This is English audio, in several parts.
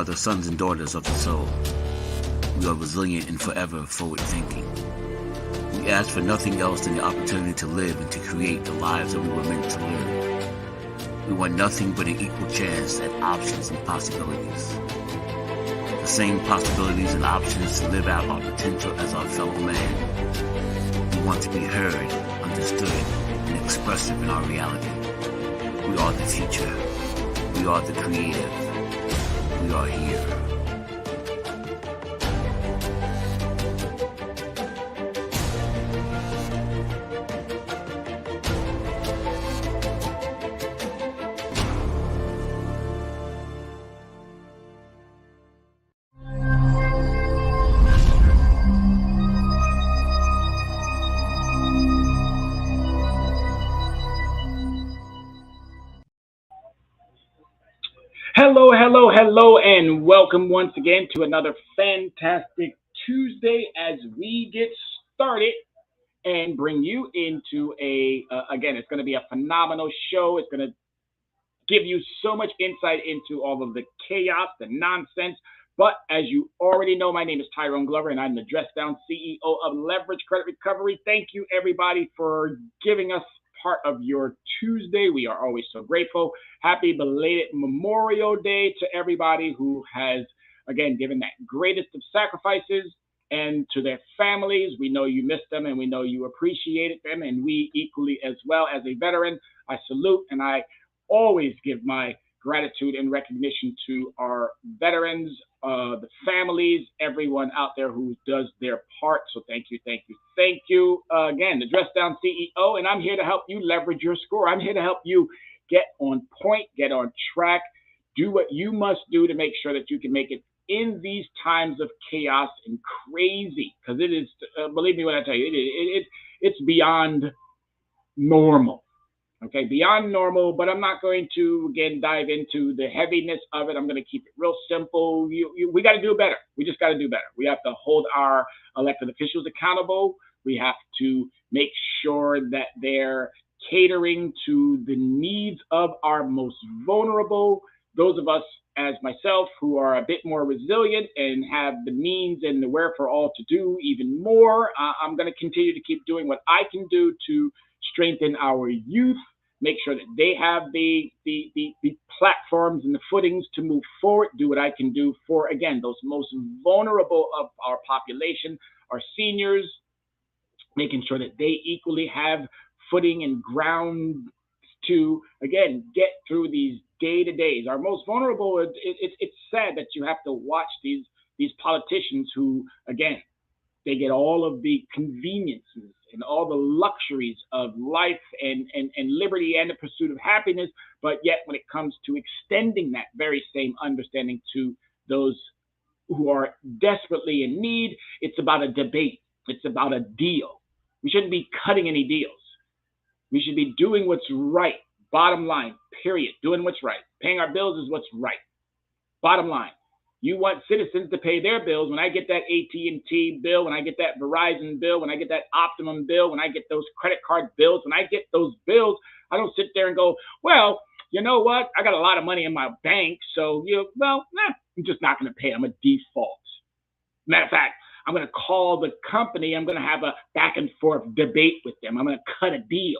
are the sons and daughters of the soul. We are resilient and forever forward-thinking. We ask for nothing else than the opportunity to live and to create the lives that we were meant to live. We want nothing but an equal chance at options and possibilities. The same possibilities and options to live out our potential as our fellow man. We want to be heard, understood, and expressive in our reality. We are the future. We are the creative. We are here. Hello, and welcome once again to another fantastic Tuesday as we get started and bring you into again, it's going to be a phenomenal show. It's going to give you so much insight into all of the chaos, the nonsense. But as you already know, my name is Tyrone Glover, and I'm the Dress Down CEO of Leverage Credit Recovery. Thank you, everybody, for giving us part of your Tuesday. We are always so grateful. Happy belated Memorial Day to everybody who has, again, given that greatest of sacrifices, and to their families. We know you missed them, and we know you appreciated them, and we equally as well. As a veteran, I salute, and I always give my gratitude and recognition to our veterans, the families, everyone out there who does their part. So thank you. Again, the Dress Down CEO, and I'm here to help you leverage your score. I'm here to help you get on point, get on track, do what you must do to make sure that you can make it in these times of chaos and crazy, because it is, believe me when I tell you, it's beyond normal. Okay, beyond normal, but I'm not going to, again, dive into the heaviness of it. I'm going to keep it real simple. We got to do better. We just got to do better. We have to hold our elected officials accountable. We have to make sure that they're catering to the needs of our most vulnerable, those of us as myself who are a bit more resilient and have the means and the wherewithal to do even more. I'm going to continue to keep doing what I can do to strengthen our youth, make sure that they have the platforms and the footings to move forward, do what I can do for, again, those most vulnerable of our population, our seniors, making sure that they equally have footing and ground to, again, get through these day-to-days. Our most vulnerable, it's sad that you have to watch these politicians who, again, they get all of the conveniences and all the luxuries of life and liberty and the pursuit of happiness, but yet when it comes to extending that very same understanding to those who are desperately in need, it's about a debate. It's about a deal. We shouldn't be cutting any deals. We should be doing what's right. Bottom line, period. Doing what's right. Paying our bills is what's right. Bottom line. You want citizens to pay their bills. When I get that AT&T bill, when I get that Verizon bill, when I get that Optimum bill, when I get those credit card bills, when I get those bills, I don't sit there and go, well, you know what? I got a lot of money in my bank, so, I'm just not going to pay. I'm a default. Matter of fact, I'm going to call the company. I'm going to have a back and forth debate with them. I'm going to cut a deal.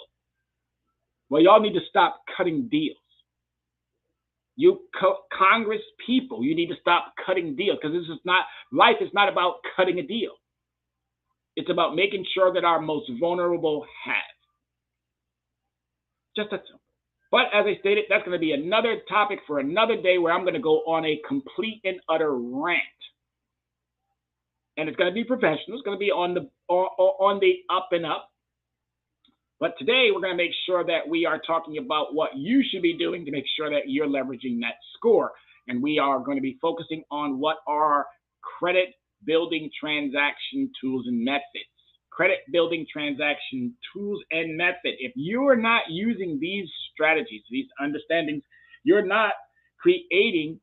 Well, y'all need to stop cutting deals. You Congress people, you need to stop cutting deals, because life is not about cutting a deal. It's about making sure that our most vulnerable have. Just that simple. But as I stated, that's going to be another topic for another day, where I'm going to go on a complete and utter rant. And it's going to be professional. It's going to be on the up and up. But today, we're going to make sure that we are talking about what you should be doing to make sure that you're leveraging that score. And we are going to be focusing on what are credit building transaction tools and methods. Credit building transaction tools and method. If you are not using these strategies, these understandings, you're not creating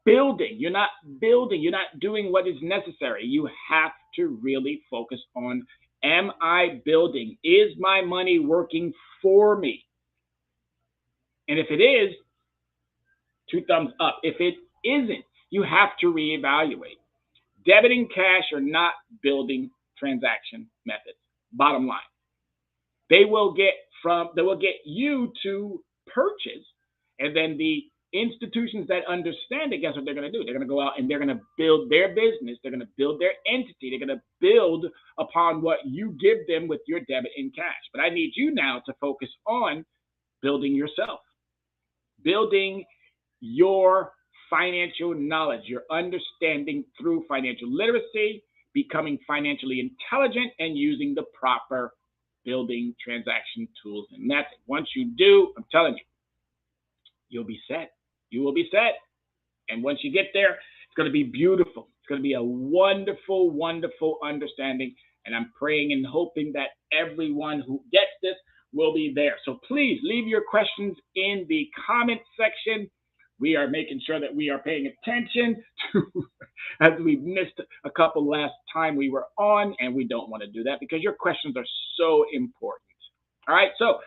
building. You're not building. You're not doing what is necessary. You have to really focus on, am I building? Is my money working for me? And if it is, 2 thumbs up. If it isn't, you have to reevaluate. Debit and cash are not building transaction methods. Bottom line, they will get you to purchase, and then the institutions that understand it, guess what they're going to do? They're going to go out and they're going to build their business. They're going to build their entity. They're going to build upon what you give them with your debit and cash. But I need you now to focus on building yourself, building your financial knowledge, your understanding through financial literacy, becoming financially intelligent, and using the proper building transaction tools and methods. Once you do, I'm telling you, you'll be set. You will be set. And once you get there, it's going to be beautiful. It's going to be a wonderful, wonderful understanding. And I'm praying and hoping that everyone who gets this will be there. So please leave your questions in the comment section. We are making sure that we are paying attention to, as we missed a couple last time we were on, and we don't want to do that because your questions are so important. All right, so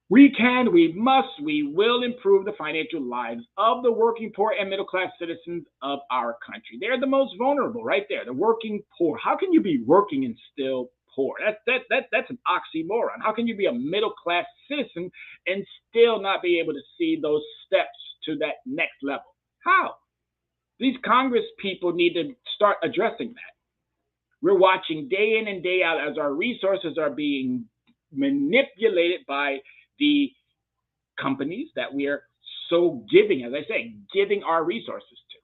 we can, we must, we will improve the financial lives of the working poor and middle-class citizens of our country. They're the most vulnerable right there, the working poor. How can you be working and still poor? That's an oxymoron. How can you be a middle-class citizen and still not be able to see those steps to that next level? How? These Congress people need to start addressing that. We're watching day in and day out as our resources are being manipulated by the companies that we are so giving, as I say, giving our resources to,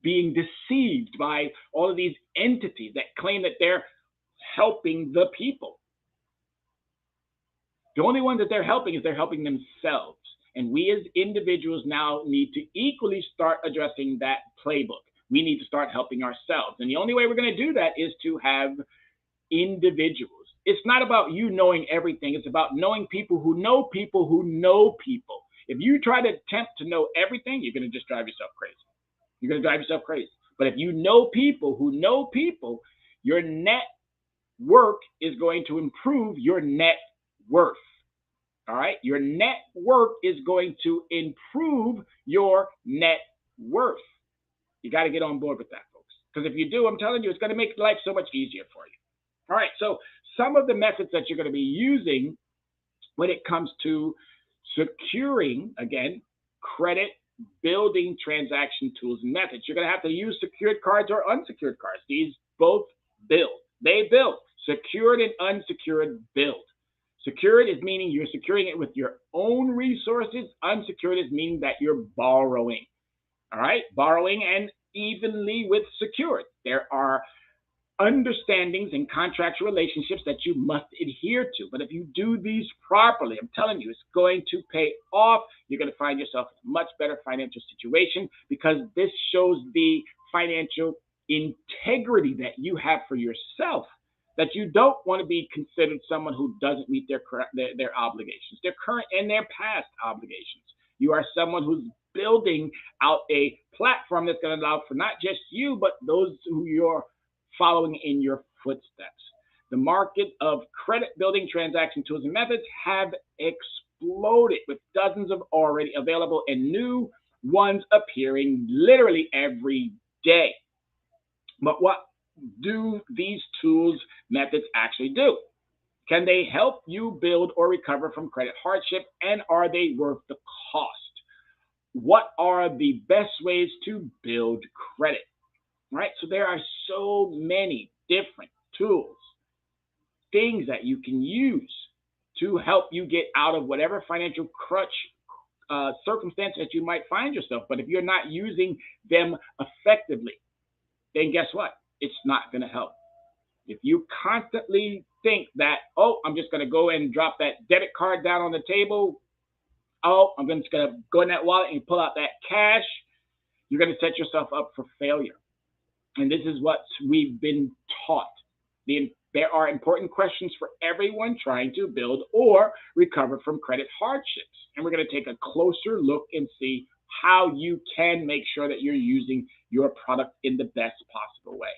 being deceived by all of these entities that claim that they're helping the people. The only one that they're helping is they're helping themselves. And we as individuals now need to equally start addressing that playbook. We need to start helping ourselves. And the only way we're going to do that is to have individuals. It's not about you knowing everything. It's about knowing people who know people who know people. If you try to attempt to know everything, you're going to just drive yourself crazy. You're going to drive yourself crazy. But if you know people who know people, your net work is going to improve your net worth. All right? Your net worth is going to improve your net worth. You got to get on board with that, folks. Because if you do, I'm telling you, it's going to make life so much easier for you. All right, so some of the methods that you're going to be using when it comes to securing, again, credit building transaction tools and methods. You're going to have to use secured cards or unsecured cards. These both build. They build. Secured and unsecured build. Secured is meaning you're securing it with your own resources. Unsecured is meaning that you're borrowing. All right, borrowing and evenly with secured. There are understandings and contractual relationships that you must adhere to. But if you do these properly, I'm telling you, it's going to pay off. You're going to find yourself in a much better financial situation because this shows the financial integrity that you have for yourself, that you don't want to be considered someone who doesn't meet their obligations, their current and their past obligations. You are someone who's building out a platform that's going to allow for not just you, but those who you're following in your footsteps. The market of credit building transaction tools and methods have exploded with dozens of already available and new ones appearing literally every day. But what do these tools, methods actually do? Can they help you build or recover from credit hardship, and are they worth the cost? What are the best ways to build credit? Right? So there are so many different tools, things that you can use to help you get out of whatever financial crutch circumstance that you might find yourself. But if you're not using them effectively, then guess what? It's not going to help. If you constantly think that, oh, I'm just going to go and drop that debit card down on the table, oh, I'm just going to go in that wallet and pull out that cash, you're going to set yourself up for failure. And this is what we've been taught. There are important questions for everyone trying to build or recover from credit hardships. And we're going to take a closer look and see how you can make sure that you're using your product in the best possible way.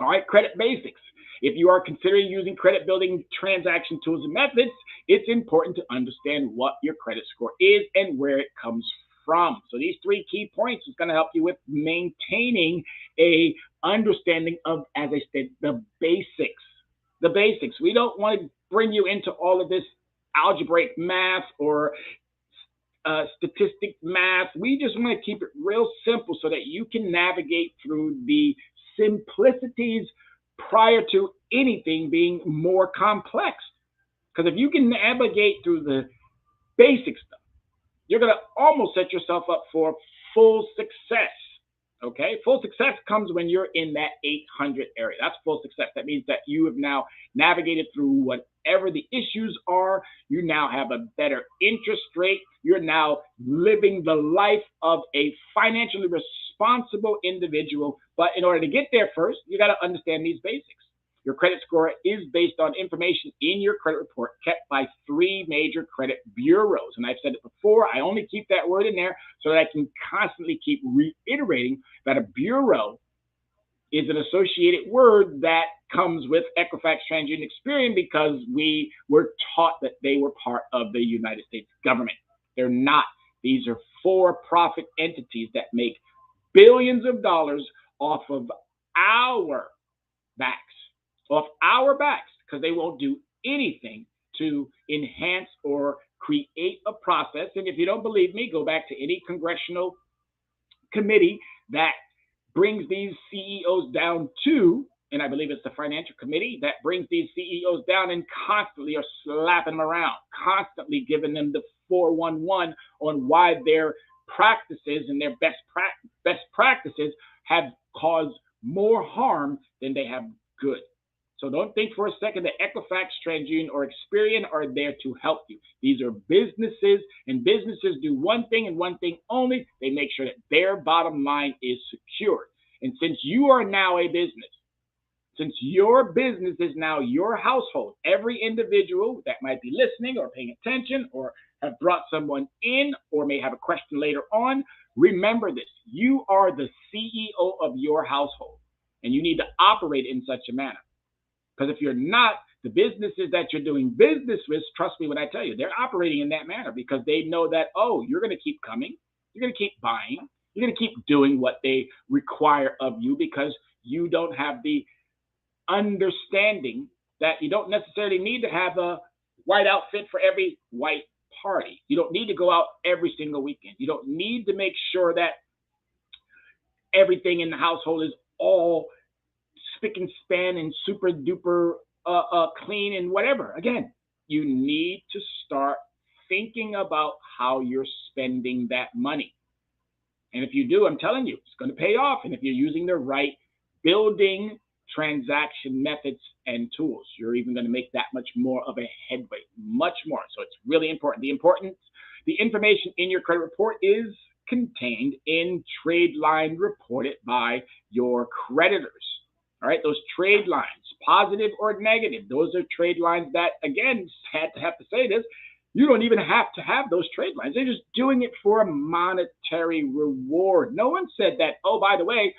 All right, credit basics. If you are considering using credit building transaction tools and methods, it's important to understand what your credit score is and where it comes from. So these 3 key points is going to help you with maintaining a understanding of, as I said, the basics. The basics. We don't want to bring you into all of this algebraic math or statistic math. We just want to keep it real simple so that you can navigate through the simplicities prior to anything being more complex. Because if you can navigate through the basic stuff, you're going to almost set yourself up for full success. Okay, full success comes when you're in that 800 area. That's full success. That means that you have now navigated through whatever the issues are. You now have a better interest rate. You're now living the life of a financially responsible individual. But in order to get there first, you got to understand these basics. Your credit score is based on information in your credit report kept by 3 major credit bureaus. And I've said it before, I only keep that word in there so that I can constantly keep reiterating that a bureau is an associated word that comes with Equifax, TransUnion, Experian, because we were taught that they were part of the United States government. They're not. These are for-profit entities that make billions of dollars off of our backs. Because they won't do anything to enhance or create a process. And if you don't believe me, go back to any congressional committee that brings these CEOs down to, and I believe it's the Financial Committee that brings these CEOs down and constantly are slapping them around, constantly giving them the 411 on why their practices and their best practices have caused more harm than they have good. So don't think for a second that Equifax, TransUnion, or Experian are there to help you. These are businesses, and businesses do one thing and one thing only. They make sure that their bottom line is secured. And since you are now a business, since your business is now your household, every individual that might be listening or paying attention or have brought someone in or may have a question later on, remember this. You are the CEO of your household, and you need to operate in such a manner. Because if you're not, the businesses that you're doing business with, trust me when I tell you, they're operating in that manner because they know that, oh, you're going to keep coming, you're going to keep buying, you're going to keep doing what they require of you because you don't have the understanding that you don't necessarily need to have a white outfit for every white party. You don't need to go out every single weekend. You don't need to make sure that everything in the household is all spick and span and super duper clean and whatever. Again, you need to start thinking about how you're spending that money. And if you do, I'm telling you, it's going to pay off. And if you're using the right building transaction methods and tools, you're even going to make that much more of a headway, much more. So it's really important. The information in your credit report is contained in trade line reported by your creditors. All right, those trade lines, positive or negative, those are trade lines that, again, have to say this, you don't even have to have those trade lines. They're just doing it for a monetary reward. No one said that, oh, by the way,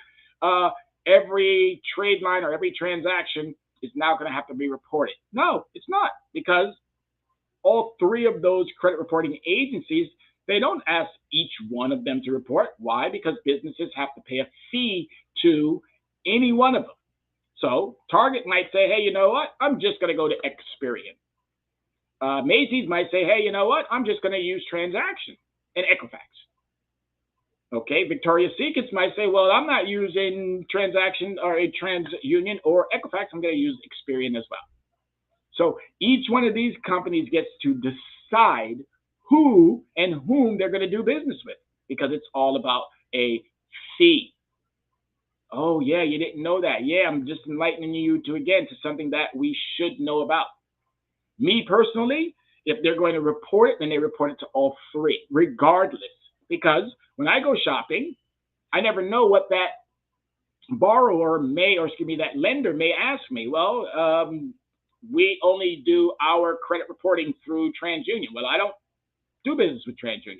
every trade line or every transaction is now going to have to be reported. No, it's not, because all 3 of those credit reporting agencies, they don't ask each one of them to report. Why? Because businesses have to pay a fee to any one of them. So Target might say, hey, you know what? I'm just going to go to Experian. Macy's might say, hey, you know what? I'm just going to use Transaction and Equifax. Okay, Victoria's Secrets might say, well, I'm not using Transaction or a TransUnion or Equifax. I'm going to use Experian as well. So each one of these companies gets to decide who and whom they're going to do business with, because it's all about a fee. Oh, yeah, you didn't know that. Yeah, I'm just enlightening you to something that we should know about. Me personally, if they're going to report it, then they report it to all 3, regardless. Because when I go shopping, I never know what that that lender may ask me. Well, we only do our credit reporting through TransUnion. Well, I don't do business with TransUnion.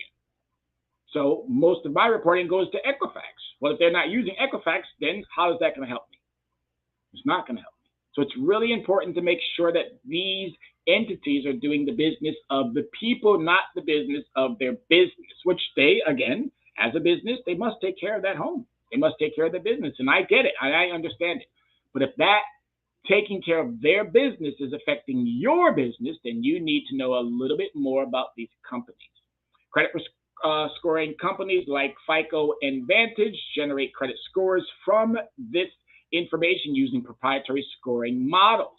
So most of my reporting goes to Equifax. Well, if they're not using Equifax, then how is that going to help me? It's not going to help me. So it's really important to make sure that these entities are doing the business of the people, not the business of their business, which they, again, as a business, they must take care of that home. They must take care of their business. And I get it. I understand it. But if that taking care of their business is affecting your business, then you need to know a little bit more about these companies. Credit scoring companies like FICO and Vantage generate credit scores from this information using proprietary scoring models.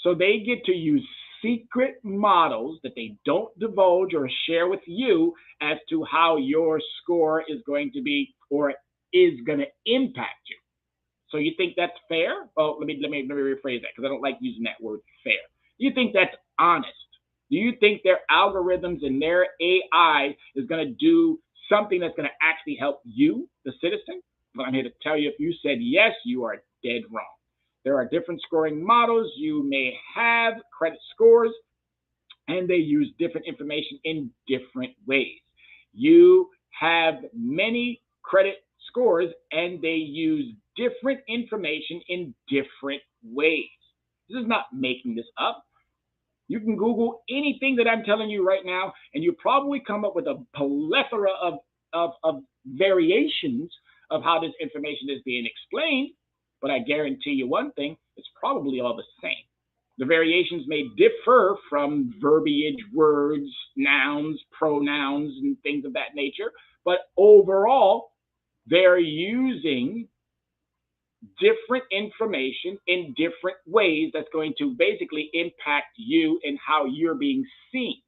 So they get to use secret models that they don't divulge or share with you as to how your score is going to be or is going to impact you. So you think that's fair? Oh, let me rephrase that because I don't like using that word fair. You think that's honest? Do you think their algorithms and their AI is going to do something that's going to actually help you, the citizen? Well, I'm here to tell you, if you said yes, you are dead wrong. There are different scoring models. You may have credit scores, and they use different information in different ways. You have many credit scores, and they use different information in different ways. This is not making this up. You can Google anything that I'm telling you right now, and you'll probably come up with a plethora of variations of how this information is being explained. But I guarantee you one thing, it's probably all the same. The variations may differ from verbiage, words, nouns, pronouns, and things of that nature. But overall, they're using different information in different ways that's going to basically impact you and how you're being seen.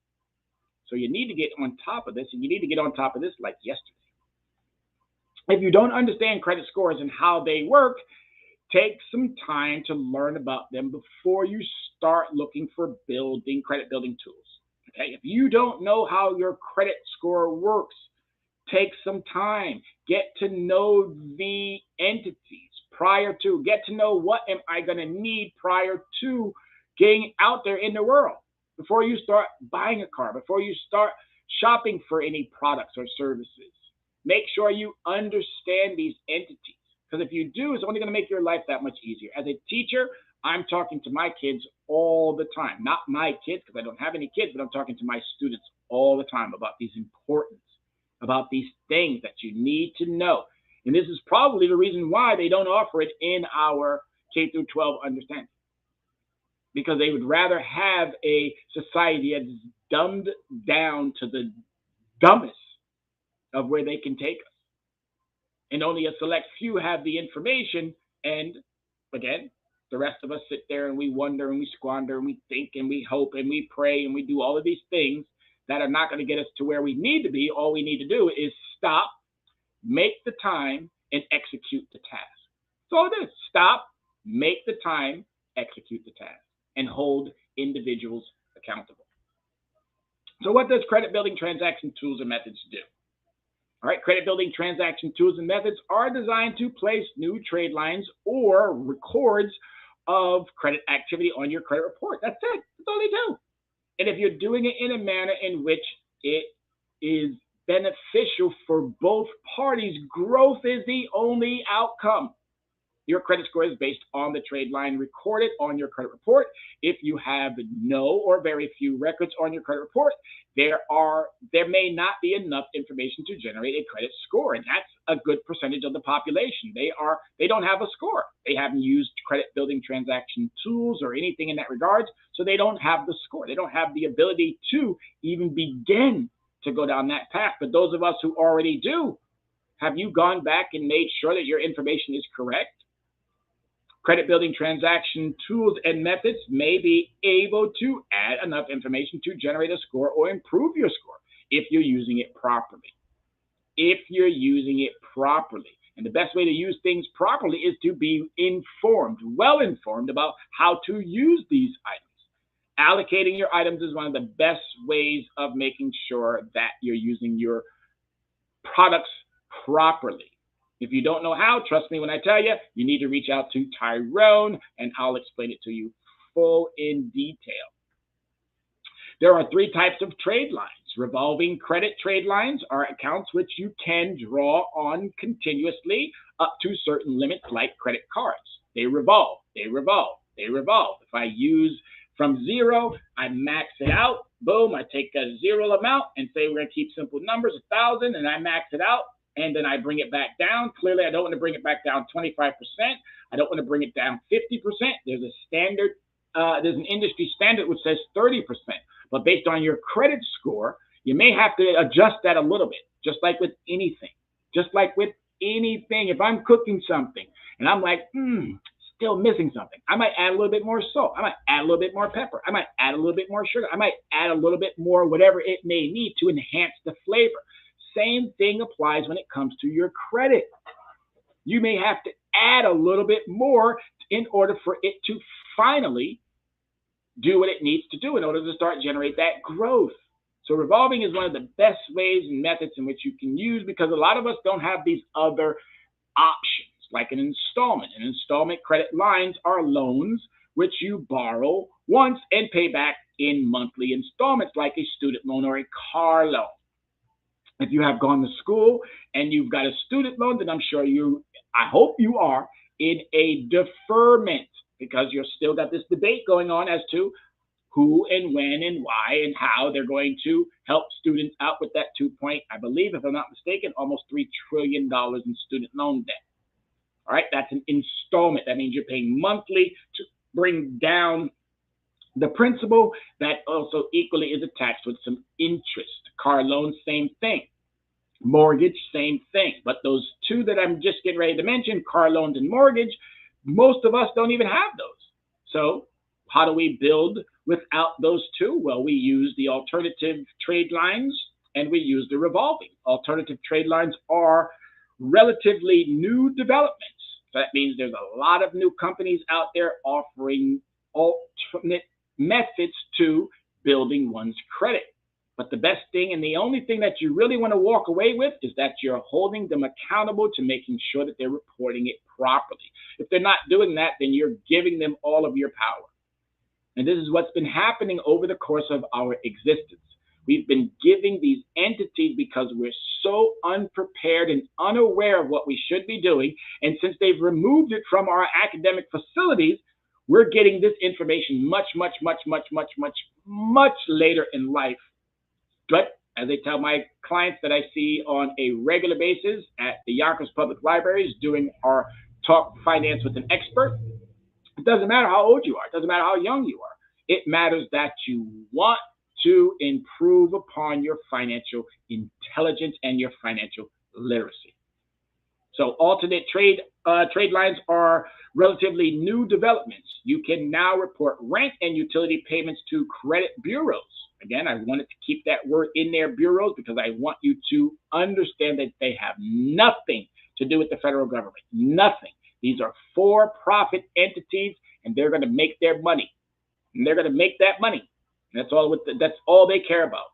So you need to get on top of this, and you need to get on top of this like yesterday. If you don't understand credit scores and how they work, take some time to learn about them before you start looking for credit building tools. Okay? If you don't know how your credit score works, take some time. Get to know the entities get to know what am I going to need prior to getting out there in the world. Before you start buying a car, before you start shopping for any products or services, make sure you understand these entities. Because if you do, it's only going to make your life that much easier. As a teacher, I'm talking to my kids all the time. Not my kids, because I don't have any kids, but I'm talking to my students all the time about these importance, about these things that you need to know. And this is probably the reason why they don't offer it in our K through 12 understanding. Because they would rather have a society that's dumbed down to the dumbest of where they can take us. And only a select few have the information. And again, the rest of us sit there and we wonder and we squander and we think and we hope and we pray and we do all of these things that are not going to get us to where we need to be. All we need to do is stop, make the time, and execute the task. So all it is, stop, make the time, execute the task, and hold individuals accountable. So what does credit building transaction tools and methods do? All right, credit building transaction tools and methods are designed to place new trade lines or records of credit activity on your credit report. That's it. That's all they do. And if you're doing it in a manner in which it is beneficial for both parties, growth is the only outcome. Your credit score is based on the trade line recorded on your credit report. If you have no or very few records on your credit report, there may not be enough information to generate a credit score, and that's a good percentage of the population. They don't have a score. They haven't used credit building transaction tools or anything in that regard, so they don't have the score. They don't have the ability to even begin to go down that path. But those of us who already do, have you gone back and made sure that your information is correct? Credit building transaction tools and methods may be able to add enough information to generate a score or improve your score if you're using it properly. If you're using it properly. And the best way to use things properly is to be informed, well informed about how to use these items. Allocating your items is one of the best ways of making sure that you're using your products properly. If you don't know how, trust me when I tell you, you need to reach out to Tyrone and I'll explain it to you full in detail. There are three types of trade lines. Revolving credit trade lines are accounts which you can draw on continuously up to certain limits like credit cards. They revolve, they revolve, they revolve. If From zero, I max it out. Boom, I take a zero amount and say we're going to keep simple numbers, 1,000, and I max it out. And then I bring it back down. Clearly, I don't want to bring it back down 25%. I don't want to bring it down 50%. There's a standard, there's an industry standard which says 30%. But based on your credit score, you may have to adjust that a little bit, just like with anything. Just like with anything, if I'm cooking something and I'm like, still missing something, I might add a little bit more salt. I might add a little bit more pepper. I might add a little bit more sugar. I might add a little bit more whatever it may need to enhance the flavor. Same thing applies when it comes to your credit. You may have to add a little bit more in order for it to finally do what it needs to do in order to start generate that growth. So revolving is one of the best ways and methods in which you can use, because a lot of us don't have these other options like an installment. And installment credit lines are loans which you borrow once and pay back in monthly installments like a student loan or a car loan. If you have gone to school and you've got a student loan, then I'm sure I hope you are in a deferment, because you've still got this debate going on as to who and when and why and how they're going to help students out with that I believe, if I'm not mistaken, almost $3 trillion in student loan debt. All right, that's an installment. That means you're paying monthly to bring down the principal. That also equally is attached with some interest. Car loan, same thing. Mortgage, same thing. But those two that I'm just getting ready to mention, car loans and mortgage, most of us don't even have those. So how do we build without those two? Well, we use the alternative trade lines and we use the revolving. Alternative trade lines are relatively new developments. So that means there's a lot of new companies out there offering alternate methods to building one's credit. But the best thing and the only thing that you really want to walk away with is that you're holding them accountable to making sure that they're reporting it properly. If they're not doing that, then you're giving them all of your power. And this is what's been happening over the course of our existence. We've been giving these entities because we're so unprepared and unaware of what we should be doing. And since they've removed it from our academic facilities, we're getting this information much later in life. But as I tell my clients that I see on a regular basis at the Yonkers Public Libraries doing our Talk Finance with an Expert, it doesn't matter how old you are. It doesn't matter how young you are. It matters that you want to improve upon your financial intelligence and your financial literacy. So alternate trade lines are relatively new developments. You can now report rent and utility payments to credit bureaus. Again, I wanted to keep that word in there, bureaus, because I want you to understand that they have nothing to do with the federal government. Nothing. These are for-profit entities, and they're going to make their money. And they're going to make that money. And that's all they care about.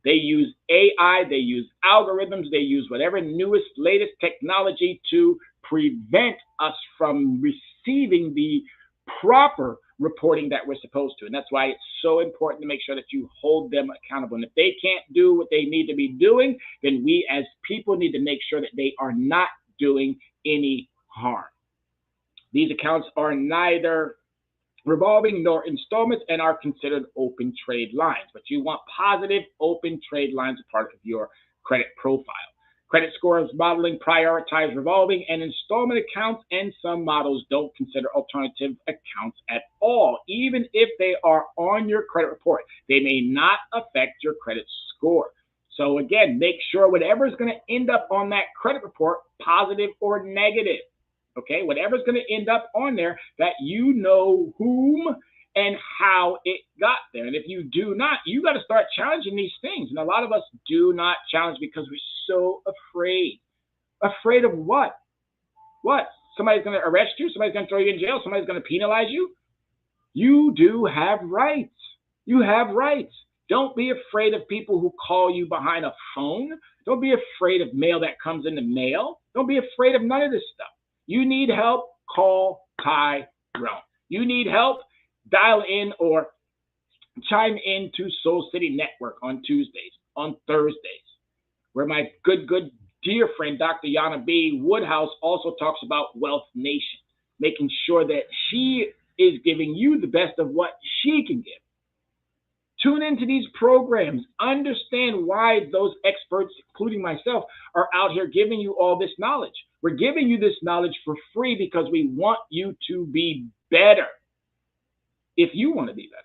They use AI, they use algorithms, they use whatever newest, latest technology to prevent us from receiving the proper reporting that we're supposed to. And that's why it's so important to make sure that you hold them accountable. And if they can't do what they need to be doing, then we as people need to make sure that they are not doing any harm. These accounts are neither revolving nor installments and are considered open trade lines. But you want positive open trade lines as part of your credit profile. Credit scores modeling prioritize revolving and installment accounts, and some models don't consider alternative accounts at all. Even if they are on your credit report, they may not affect your credit score. So again, make sure whatever is going to end up on that credit report, positive or negative, okay, whatever's going to end up on there, that you know whom and how it got there. And if you do not, you got to start challenging these things. And a lot of us do not challenge because we're so afraid. Afraid of what? What? Somebody's going to arrest you? Somebody's going to throw you in jail? Somebody's going to penalize you? You do have rights. You have rights. Don't be afraid of people who call you behind a phone. Don't be afraid of mail that comes in the mail. Don't be afraid of none of this stuff. You need help, call Tyrone. You need help, dial in or chime in to Soul City Network on Tuesdays, on Thursdays, where my good dear friend, Dr. Yana B. Woodhouse, also talks about Wealth Nation, making sure that she is giving you the best of what she can give. Tune into these programs. Understand why those experts, including myself, are out here giving you all this knowledge. We're giving you this knowledge for free because we want you to be better. If you want to be better.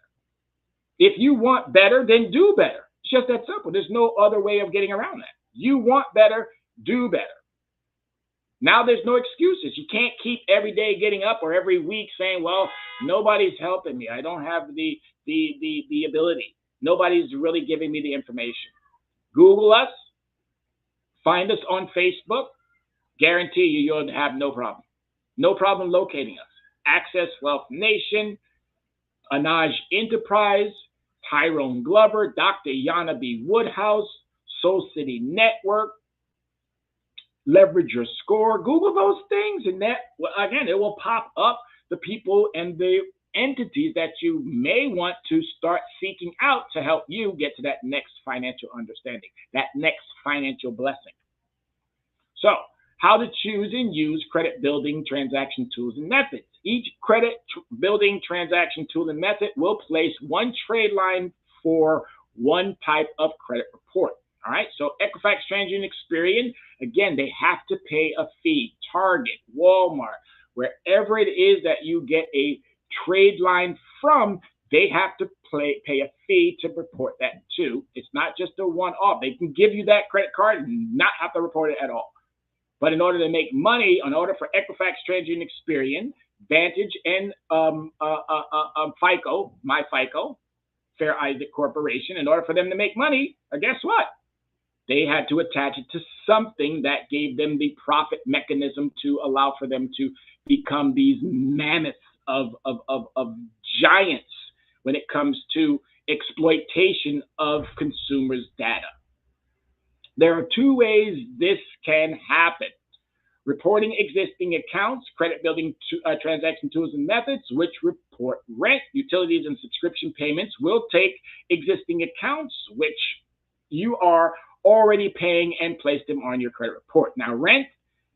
If you want better, then do better. It's just that simple. There's no other way of getting around that. You want better, do better. Now there's no excuses. You can't keep every day getting up or every week saying, well, nobody's helping me. I don't have the ability. Nobody's really giving me the information. Google us. Find us on Facebook. Guarantee you'll have no problem. No problem locating us. Access Wealth Nation, Anaj Enterprise, Tyrone Glover, Dr. Yana B. Woodhouse, Soul City Network, Leverage Your Score. Google those things, and that, again, it will pop up the people and the entities that you may want to start seeking out to help you get to that next financial understanding, that next financial blessing. So, how to choose and use credit building transaction tools and methods. Each credit building transaction tool and method will place one trade line for one type of credit report. All right, so Equifax, TransUnion, Experian, again, they have to pay a fee. Target, Walmart, wherever it is that you get a trade line from, they have to pay a fee to report that too. It's not just a one-off. They can give you that credit card and not have to report it at all. But in order to make money, in order for Equifax, TransUnion, Experian, Vantage, and FICO, my FICO, Fair Isaac Corporation, in order for them to make money, guess what? They had to attach it to something that gave them the profit mechanism to allow for them to become these mammoths of giants when it comes to exploitation of consumers' data. There are two ways this can happen. Reporting existing accounts, credit building transaction tools and methods, which report rent, utilities, and subscription payments, will take existing accounts, which you are already paying, and place them on your credit report. Now, rent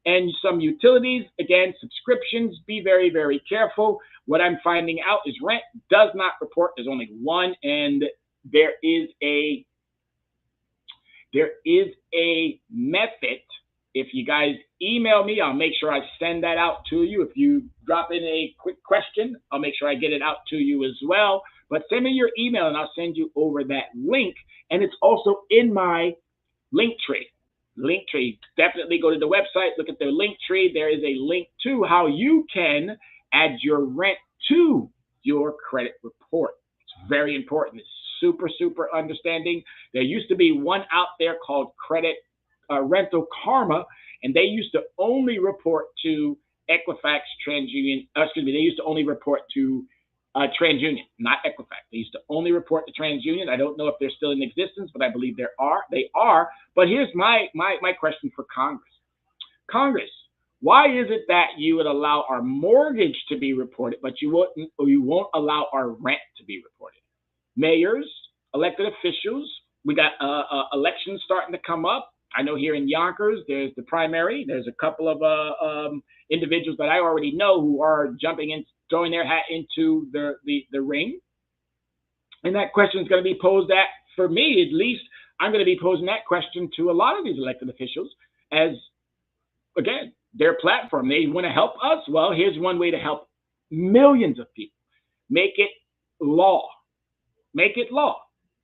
and some utilities, again, subscriptions, be very, very careful. What I'm finding out is rent does not report. There's only one, and there is a method. If you guys email me, I'll make sure I send that out to you. If you drop in a quick question, I'll make sure I get it out to you as well. But send me your email and I'll send you over that link. And it's also in my Linktree. Linktree. Definitely go to the website, look at the Linktree. There is a link to how you can add your rent to your credit report. It's very important. It's super, super understanding. There used to be one out there called Credit Rental Karma, and they used to only report to Equifax, TransUnion. They used to only report to TransUnion, not Equifax. They used to only report to TransUnion. I don't know if they're still in existence, but I believe they are. But here's my question for Congress. Congress, why is it that you would allow our mortgage to be reported, but you won't allow our rent to be reported? Mayors, elected officials, we got elections starting to come up. I know here in Yonkers, there's the primary. There's a couple of individuals that I already know who are jumping in, throwing their hat into the ring. And that question is going to be posed at, for me at least, I'm going to be posing that question to a lot of these elected officials as, again, their platform. They want to help us. Well, here's one way to help millions of people. Make it law. Make it law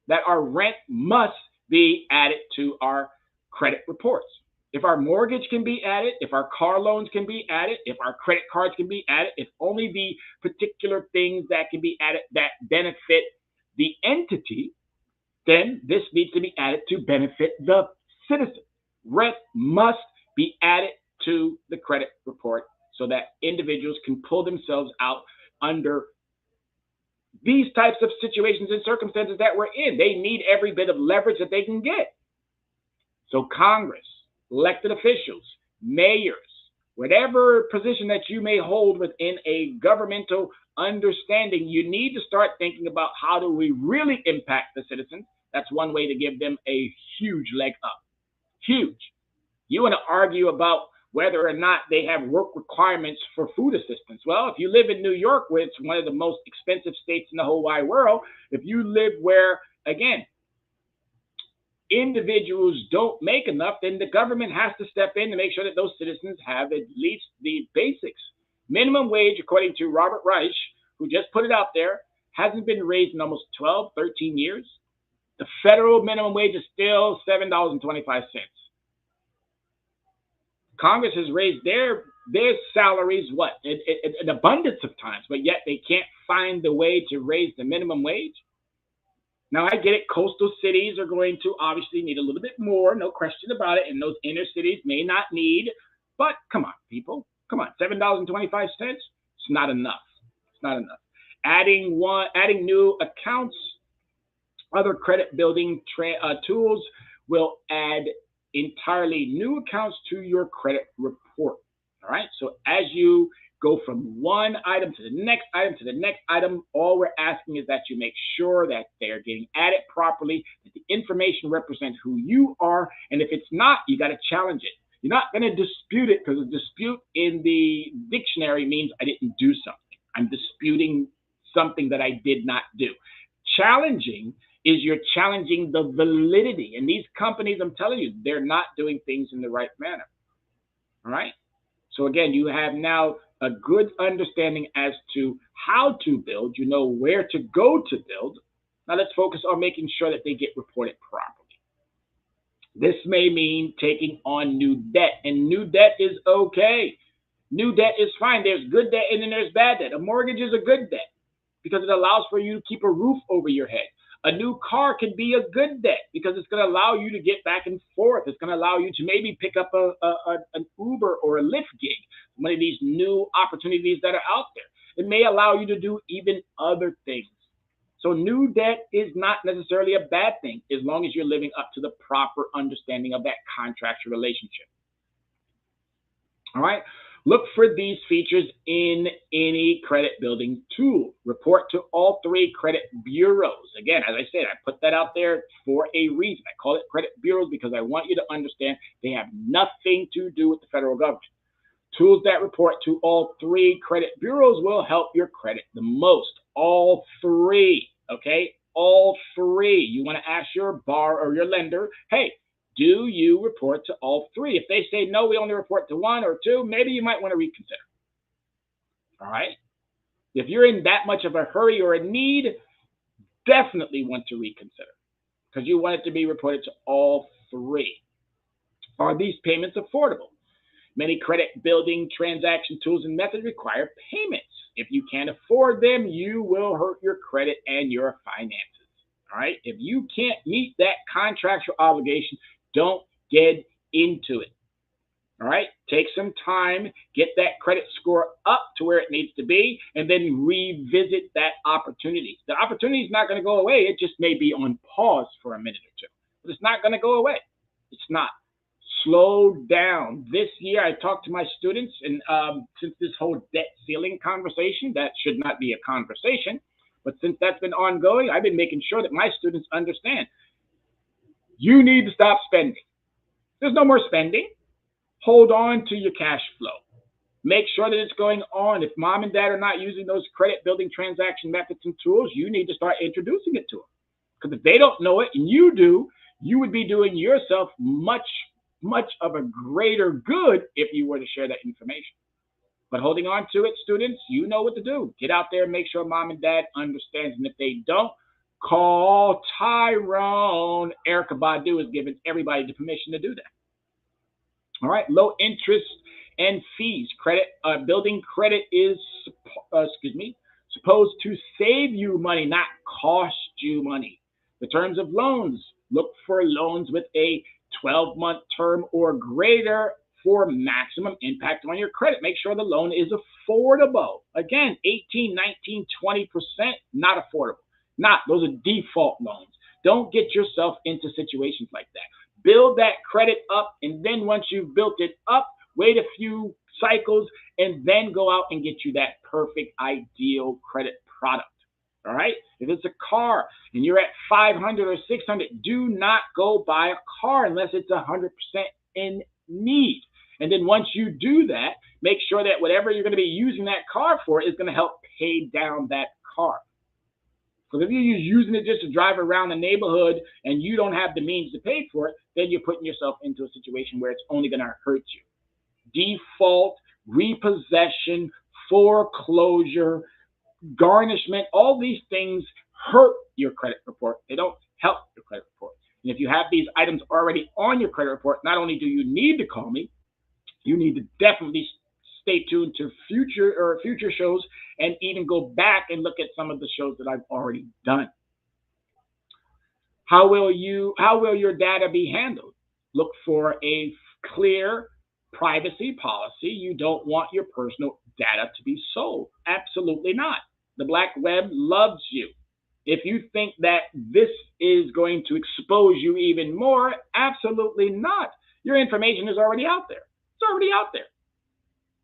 that our rent must be added to our credit reports. If our mortgage can be added, if our car loans can be added, if our credit cards can be added, if only the particular things that can be added that benefit the entity, then this needs to be added to benefit the citizen. Rent must be added to the credit report so that individuals can pull themselves out under these types of situations and circumstances that we're in. They need every bit of leverage that they can get. So Congress, elected officials, mayors, whatever position that you may hold within a governmental understanding, you need to start thinking about how do we really impact the citizens. That's one way to give them a huge leg up. Huge. You want to argue about whether or not they have work requirements for food assistance. Well, if you live in New York, which is one of the most expensive states in the whole wide world, if you live where, again, individuals don't make enough, then the government has to step in to make sure that those citizens have at least the basics. Minimum wage, according to Robert Reich, who just put it out there, hasn't been raised in almost 12, 13 years. The federal minimum wage is still $7.25. Congress has raised their salaries, an abundance of times, but yet they can't find the way to raise the minimum wage. Now, I get it. Coastal cities are going to obviously need a little bit more, no question about it, and those inner cities may not need. But come on, people. Come on, $7.25? It's not enough. It's not enough. Adding new accounts, other credit building tools will add entirely new accounts to your credit report. All right. So as you go from one item to the next item to the next item, all we're asking is that you make sure that they're getting added properly, that the information represents who you are. And if it's not, you got to challenge it. You're not going to dispute it, because a dispute in the dictionary means I didn't do something. I'm disputing something that I did not do. Challenging is you're challenging the validity. And these companies, I'm telling you, they're not doing things in the right manner. All right. So again, you have now a good understanding as to how to build. You know where to go to build. Now let's focus on making sure that they get reported properly. This may mean taking on new debt, and new debt is okay. New debt is fine. There's good debt and then there's bad debt. A mortgage is a good debt because it allows for you to keep a roof over your head. A new car can be a good debt because it's going to allow you to get back and forth. It's going to allow you to maybe pick up an Uber or a Lyft gig, one of these new opportunities that are out there. It may allow you to do even other things. So new debt is not necessarily a bad thing as long as you're living up to the proper understanding of that contractual relationship. All right. Look for these features in any credit building tool. Report to all three credit bureaus. Again, as I said, I put that out there for a reason. I call it credit bureaus because I want you to understand they have nothing to do with the federal government. Tools that report to all three credit bureaus will help your credit the most. All three, okay? All three. You want to ask your bar or your lender, hey, do you report to all three? If they say, no, we only report to one or two, maybe you might want to reconsider. All right? If you're in that much of a hurry or a need, definitely want to reconsider because you want it to be reported to all three. Are these payments affordable? Many credit building transaction tools and methods require payments. If you can't afford them, you will hurt your credit and your finances. All right? If you can't meet that contractual obligation, don't get into it. All right? Take some time, get that credit score up to where it needs to be, and then revisit that opportunity. The opportunity is not going to go away. It just may be on pause for a minute or two. But it's not going to go away. It's not. Slow down. This year, I talked to my students, and since this whole debt ceiling conversation, that should not be a conversation, but since that's been ongoing, I've been making sure that my students understand you need to stop spending. There's no more spending. Hold on to your cash flow. Make sure that it's going on. If mom and dad are not using those credit building transaction methods and tools, you need to start introducing it to them. Because if they don't know it and you do, you would be doing yourself much of a greater good if you were to share that information. But holding on to it, students, you know what to do. Get out there and make sure mom and dad understands. And if they don't, call Tyrone. Erykah Badu has given everybody the permission to do that. All right, low interest and fees. Building credit is, supposed to save you money, not cost you money. The terms of loans. Look for loans with a 12-month term or greater for maximum impact on your credit. Make sure the loan is affordable. Again, 18, 19, 20%, not affordable. Those are default loans. Don't get yourself into situations like that. Build that credit up, and then once you've built it up, wait a few cycles, and then go out and get you that perfect, ideal credit product. All right? If it's a car and you're at 500 or 600, do not go buy a car unless it's 100% in need. And then once you do that, make sure that whatever you're going to be using that car for is going to help pay down that car. Because if you're using it just to drive around the neighborhood and you don't have the means to pay for it, then you're putting yourself into a situation where it's only going to hurt you. Default, repossession, foreclosure, garnishment, all these things hurt your credit report. They don't help your credit report. And if you have these items already on your credit report, not only do you need to call me, you need to definitely stay tuned to future shows and even go back and look at some of the shows that I've already done. How will your data be handled? Look for a clear privacy policy. You don't want your personal data to be sold. Absolutely not. The black web loves you. If you think that this is going to expose you even more, absolutely not. Your information is already out there. It's already out there.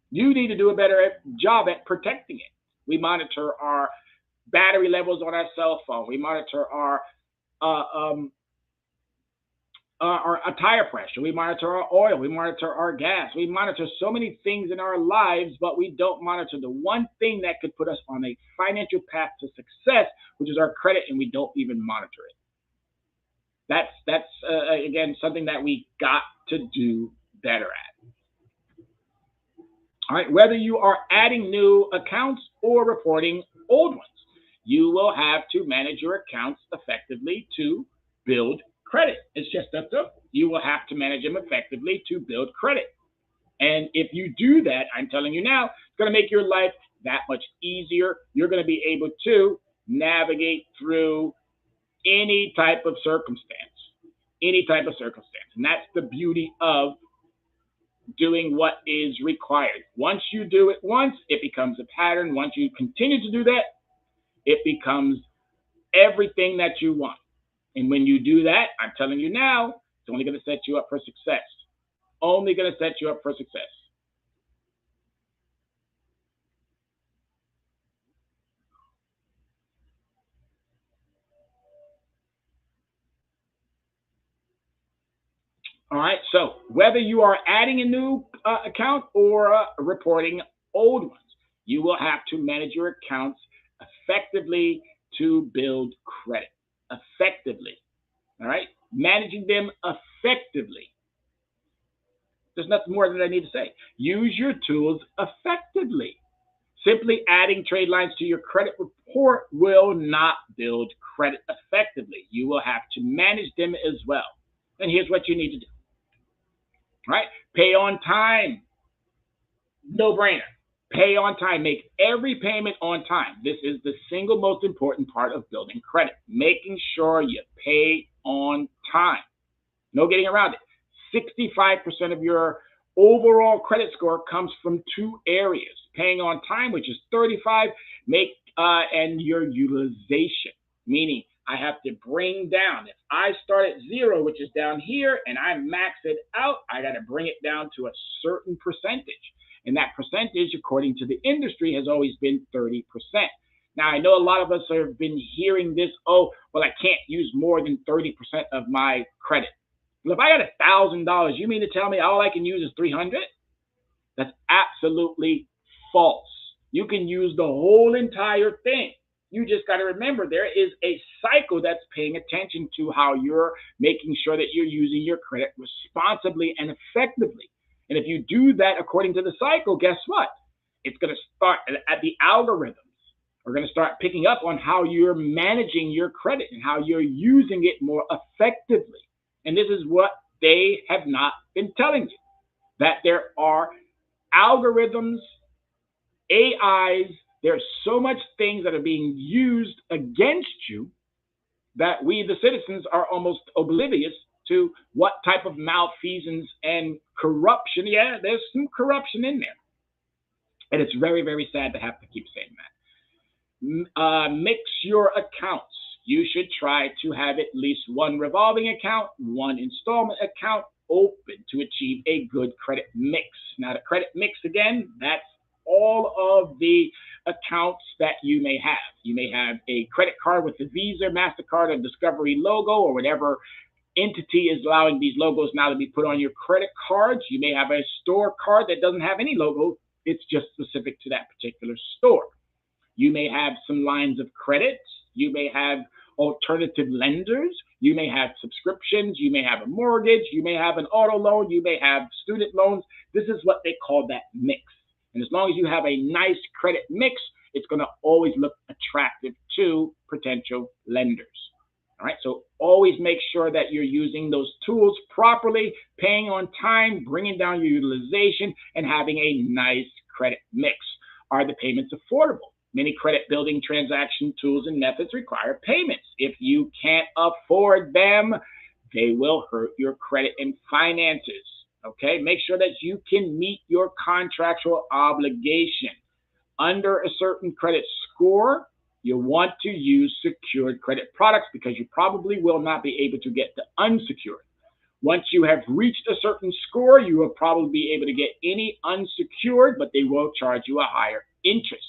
You need to do a better job at protecting it. We monitor our battery levels on our cell phone. We monitor our tire pressure. We monitor our oil. We monitor our gas. We monitor so many things in our lives, but we don't monitor the one thing that could put us on a financial path to success, which is our credit, and we don't even monitor it. That's again, something that we got to do better at. All right, whether you are adding new accounts or reporting old ones, you will have to manage your accounts effectively to build credit. It's just that simple. You will have to manage them effectively to build credit. And if you do that, I'm telling you now, it's going to make your life that much easier. You're going to be able to navigate through any type of circumstance, And that's the beauty of doing what is required. Once you do it once, it becomes a pattern. Once you continue to do that, it becomes everything that you want. And when you do that, I'm telling you now, it's only going to set you up for success. Only going to set you up for success. All right, so whether you are adding a new account or reporting old ones, you will have to manage your accounts effectively to build credit. Effectively. All right, managing them effectively. There's nothing more that I need to say. Use your tools effectively. Simply adding trade lines to your credit report will not build credit effectively. You will have to manage them as well. And here's what you need to do. All right, pay on time. No brainer. Pay on time. Make every payment on time. This is the single most important part of building credit. Making sure you pay on time. No getting around it. 65% of your overall credit score comes from two areas. Paying on time, which is 35, and your utilization. Meaning, I have to bring down. If I start at 0, which is down here, and I max it out, I got to bring it down to a certain percentage. And that percentage, according to the industry, has always been 30%. Now, I know a lot of us have been hearing this, oh, well, I can't use more than 30% of my credit. Well, if I got $1,000, you mean to tell me all I can use is $300? That's absolutely false. You can use the whole entire thing. You just got to remember there is a cycle that's paying attention to how you're making sure that you're using your credit responsibly and effectively. And if you do that according to the cycle, guess what? It's going to start at the algorithms. We're going to start picking up on how you're managing your credit and how you're using it more effectively. And this is what they have not been telling you, that there are algorithms, AIs, there's so much things that are being used against you that we, the citizens, are almost oblivious to what type of malfeasance and corruption. Yeah, there's some corruption in there. And it's very, very sad to have to keep saying that. Mix your accounts. You should try to have at least one revolving account, one installment account open to achieve a good credit mix. Now, the credit mix, again, that's all of the accounts that you may have. You may have a credit card with the Visa, MasterCard, or Discovery logo, or whatever entity is allowing these logos now to be put on your credit cards. You may have a store card that doesn't have any logo. It's just specific to that particular store. You may have some lines of credit. You may have alternative lenders. You may have subscriptions. You may have a mortgage. You may have an auto loan. You may have student loans. This is what they call that mix. And as long as you have a nice credit mix, it's going to always look attractive to potential lenders. All right, so always make sure that you're using those tools properly, paying on time, bringing down your utilization, and having a nice credit mix. Are the payments affordable? Many credit building transaction tools and methods require payments. If you can't afford them, they will hurt your credit and finances. Okay, make sure that you can meet your contractual obligation. Under a certain credit score, you want to use secured credit products because you probably will not be able to get the unsecured. Once you have reached a certain score, you will probably be able to get any unsecured, but they will charge you a higher interest.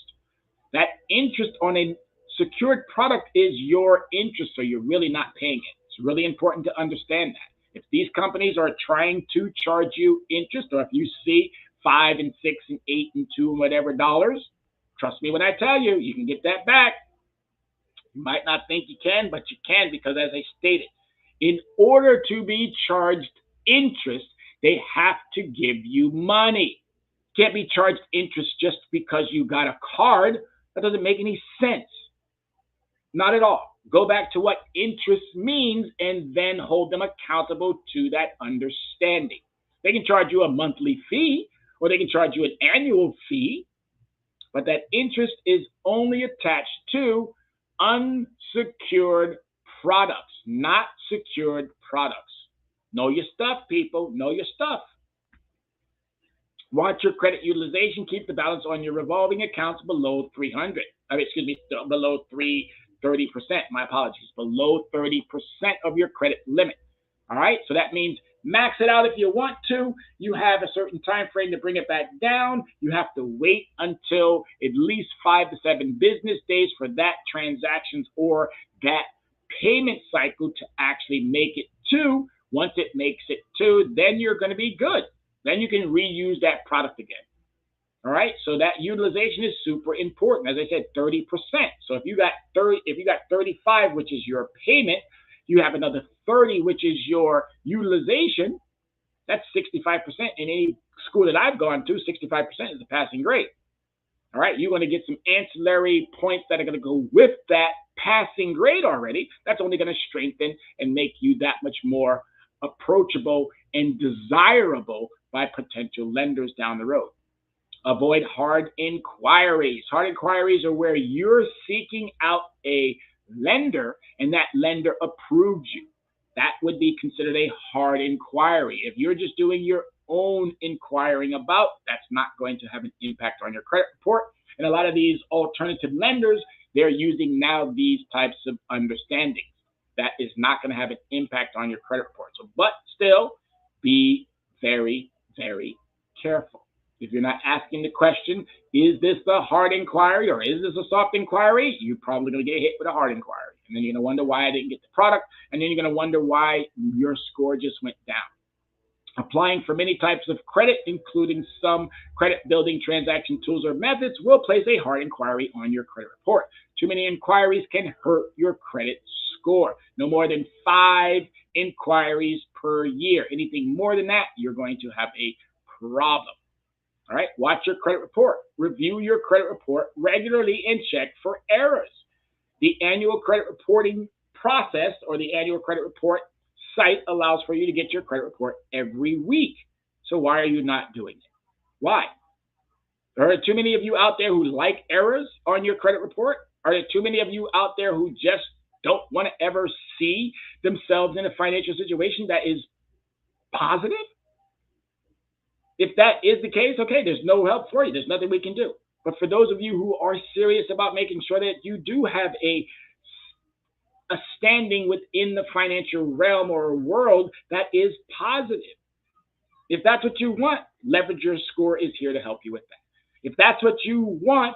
That interest on a secured product is your interest, so you're really not paying it. It's really important to understand that. If these companies are trying to charge you interest, or if you see 5 and 6 and 8 and 2 and whatever dollars, trust me when I tell you, you can get that back. You might not think you can, but you can, because as I stated, in order to be charged interest, they have to give you money. You can't be charged interest just because you got a card. That doesn't make any sense. Not at all. Go back to what interest means and then hold them accountable to that understanding. They can charge you a monthly fee, or they can charge you an annual fee, but that interest is only attached to unsecured products, not secured products. Know your stuff, people. Know your stuff. Watch your credit utilization. Keep the balance on your revolving accounts below 300. Below 30%. My apologies. Below 30% of your credit limit. All right. So that means max it out if you want to. You have a certain time frame to bring it back down. You have to wait until at least 5 to 7 business days for that transactions or that payment cycle to actually make it to. Once it makes it to, then you're going to be good. Then you can reuse that product again. All right. So that utilization is super important. As I said, 30%. So if you got 35, which is your payment, you have another 30, which is your utilization. That's 65%. In any school that I've gone to, 65% is the passing grade. All right. You're going to get some ancillary points that are going to go with that passing grade already. That's only going to strengthen and make you that much more approachable and desirable by potential lenders down the road. Avoid hard inquiries. Hard inquiries are where you're seeking out a lender and that lender approved you. That would be considered a hard inquiry. If you're just doing your own inquiring about, that's not going to have an impact on your credit report. And a lot of these alternative lenders, they're using now these types of understandings. That is not going to have an impact on your credit report. So, but still, be very, very careful. If you're not asking the question, is this a hard inquiry or is this a soft inquiry? You're probably going to get hit with a hard inquiry. And then you're going to wonder why I didn't get the product. And then you're going to wonder why your score just went down. Applying for many types of credit, including some credit building transaction tools or methods, will place a hard inquiry on your credit report. Too many inquiries can hurt your credit score. No more than 5 inquiries per year. Anything more than that, you're going to have a problem. All right, watch your credit report. Review your credit report regularly and check for errors. The annual credit reporting process or the annual credit report site allows for you to get your credit report every week. So why are you not doing it? Why? There are too many of you out there who like errors on your credit report? Are there too many of you out there who just don't want to ever see themselves in a financial situation that is positive? If that is the case, okay, there's no help for you. There's nothing we can do. But for those of you who are serious about making sure that you do have a standing within the financial realm or world that is positive, if that's what you want, Leverage Your Score is here to help you with that. If that's what you want,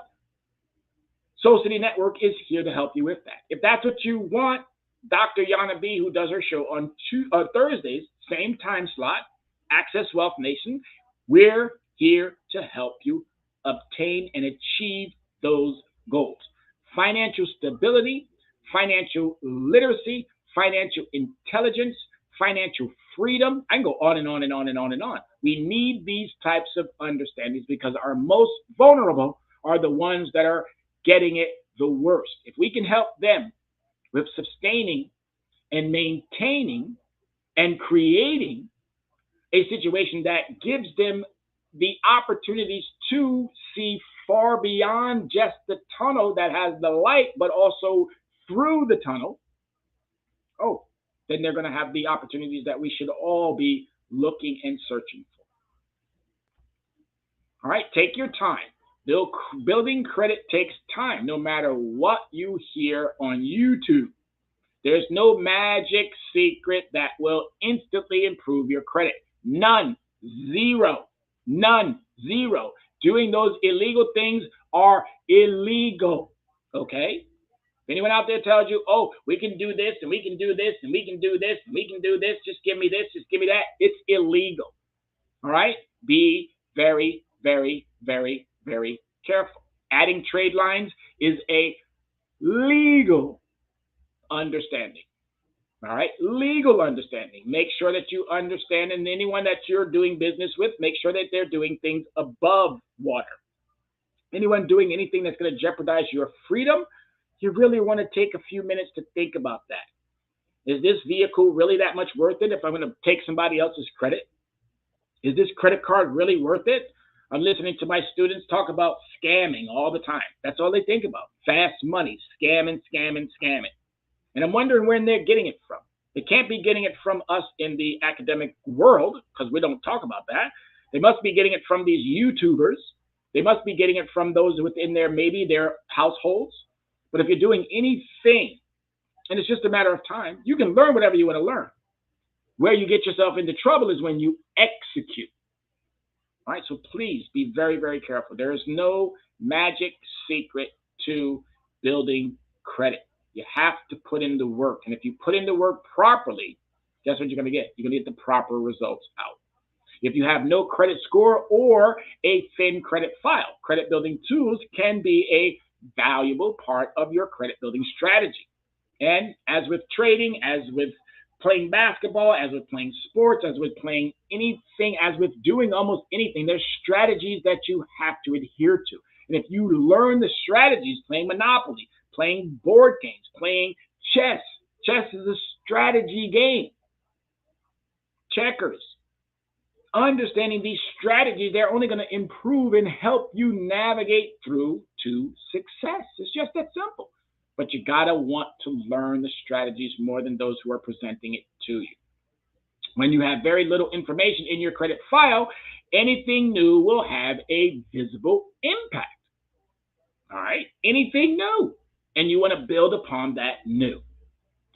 Soul City Network is here to help you with that. If that's what you want, Dr. Yana B, who does her show on Thursdays, same time slot, Access Wealth Nation. We're here to help you obtain and achieve those goals. Financial stability, financial literacy, financial intelligence, financial freedom. I can go on and on and on and on and on. We need these types of understandings because our most vulnerable are the ones that are getting it the worst. If we can help them with sustaining and maintaining and creating a situation that gives them the opportunities to see far beyond just the tunnel that has the light, but also through the tunnel, then they're going to have the opportunities that we should all be looking and searching for. All right, take your time. Building credit takes time, no matter what you hear on YouTube. There's no magic secret that will instantly improve your credit. None. Zero. None. Zero. Doing those illegal things are illegal. Okay? If anyone out there tells you, oh, we can do this and we can do this and we can do this and we can do this, just give me this, just give me that, it's illegal. All right? Be very, very, very, very careful. Adding trade lines is a legal understanding. All right, legal understanding. Make sure that you understand, and anyone that you're doing business with, make sure that they're doing things above water. Anyone doing anything that's going to jeopardize your freedom, you really want to take a few minutes to think about that. Is this vehicle really that much worth it if I'm going to take somebody else's credit? Is this credit card really worth it? I'm listening to my students talk about scamming all the time. That's all they think about. Fast money, scamming, scamming, scamming. And I'm wondering where they're getting it from. They can't be getting it from us in the academic world because we don't talk about that. They must be getting it from these YouTubers. They must be getting it from those within maybe their households. But if you're doing anything, and it's just a matter of time, you can learn whatever you want to learn. Where you get yourself into trouble is when you execute. All right, so please be very, very careful. There is no magic secret to building credit. You have to put in the work. And if you put in the work properly, guess what you're going to get? You're going to get the proper results out. If you have no credit score or a thin credit file, credit building tools can be a valuable part of your credit building strategy. And as with trading, as with playing basketball, as with playing sports, as with playing anything, as with doing almost anything, there's strategies that you have to adhere to. And if you learn the strategies, playing Monopoly, playing board games, playing chess. Chess is a strategy game. Checkers. Understanding these strategies, they're only going to improve and help you navigate through to success. It's just that simple. But you got to want to learn the strategies more than those who are presenting it to you. When you have very little information in your credit file, anything new will have a visible impact. All right? Anything new. And you want to build upon that new.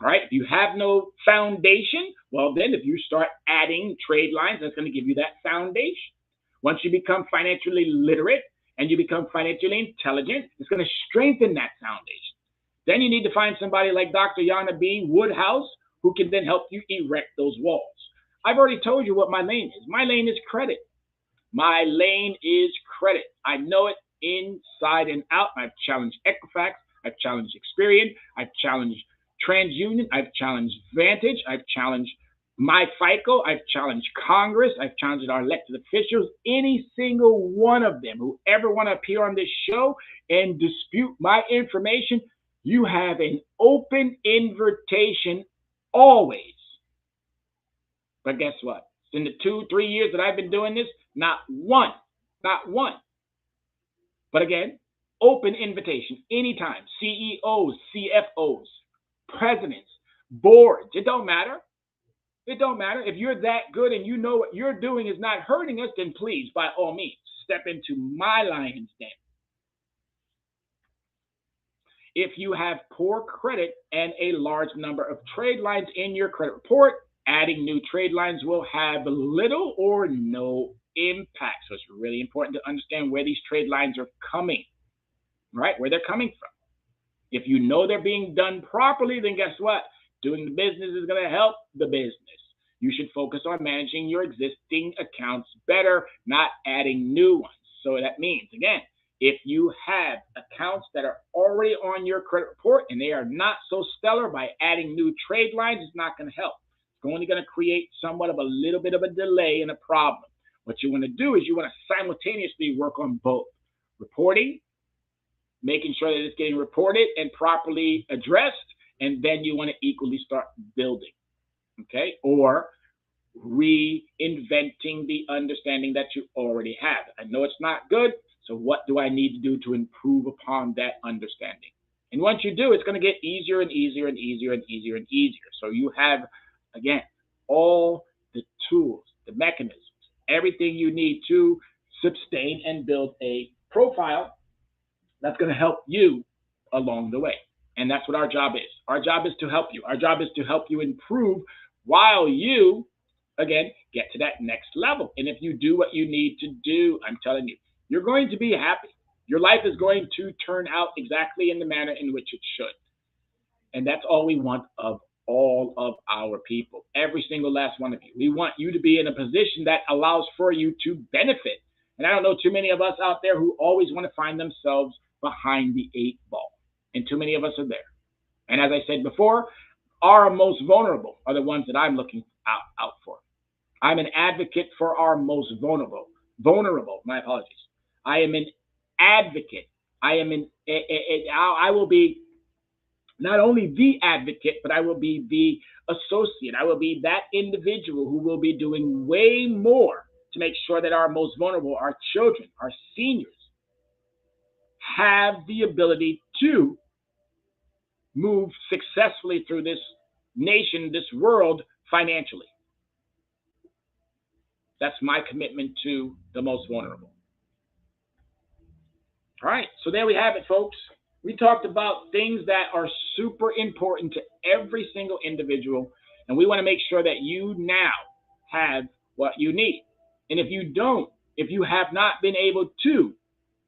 All right? If you have no foundation, well, then if you start adding trade lines, that's going to give you that foundation. Once you become financially literate and you become financially intelligent, it's going to strengthen that foundation. Then you need to find somebody like Dr. Yana B. Woodhouse who can then help you erect those walls. I've already told you what my lane is. My lane is credit. My lane is credit. I know it inside and out. I've challenged Equifax. I've challenged Experian. I've challenged TransUnion. I've challenged Vantage. I've challenged MyFICO. I've challenged Congress. I've challenged our elected officials. Any single one of them who ever want to appear on this show and dispute my information, you have an open invitation always. But guess what? In the 2-3 years that I've been doing this, not one. But again, open invitation anytime. CEOs, CFOs, presidents, boards. It don't matter. It don't matter. If you're that good and you know what you're doing is not hurting us, then please, by all means, step into my lion's den. If you have poor credit and a large number of trade lines in your credit report, adding new trade lines will have little or no impact. So it's really important to understand where these trade lines are coming, right? Where they're coming from. If you know they're being done properly, then guess what? Doing the business is going to help the business. You should focus on managing your existing accounts better, not adding new ones. So that means, again, if you have accounts that are already on your credit report and they are not so stellar, by adding new trade lines, it's not going to help. It's only going to create somewhat of a little bit of a delay and a problem. What you want to do is you want to simultaneously work on both reporting, making sure that it's getting reported and properly addressed, and then you want to equally start building, okay? Or reinventing the understanding that you already have. I know it's not good, so what do I need to do to improve upon that understanding? And once you do, it's going to get easier and easier and easier and easier and easier. So you have, again, all the tools, the mechanisms, everything you need to sustain and build a profile that's going to help you along the way. And that's what our job is. Our job is to help you. Our job is to help you improve while you, again, get to that next level. And if you do what you need to do, I'm telling you, you're going to be happy. Your life is going to turn out exactly in the manner in which it should. And that's all we want of all of our people, every single last one of you. We want you to be in a position that allows for you to benefit. And I don't know too many of us out there who always want to find themselves behind the 8 ball. And too many of us are there. And as I said before, our most vulnerable are the ones that I'm looking out for. I'm an advocate for our most vulnerable, my apologies. I am an advocate. I will be not only the advocate, but I will be the associate. I will be that individual who will be doing way more to make sure that our most vulnerable, our children, our seniors, have the ability to move successfully through this nation, this world, financially. That's my commitment to the most vulnerable. All right, so there we have it, folks. We talked about things that are super important to every single individual, and we want to make sure that you now have what you need. And if you don't, if you have not been able to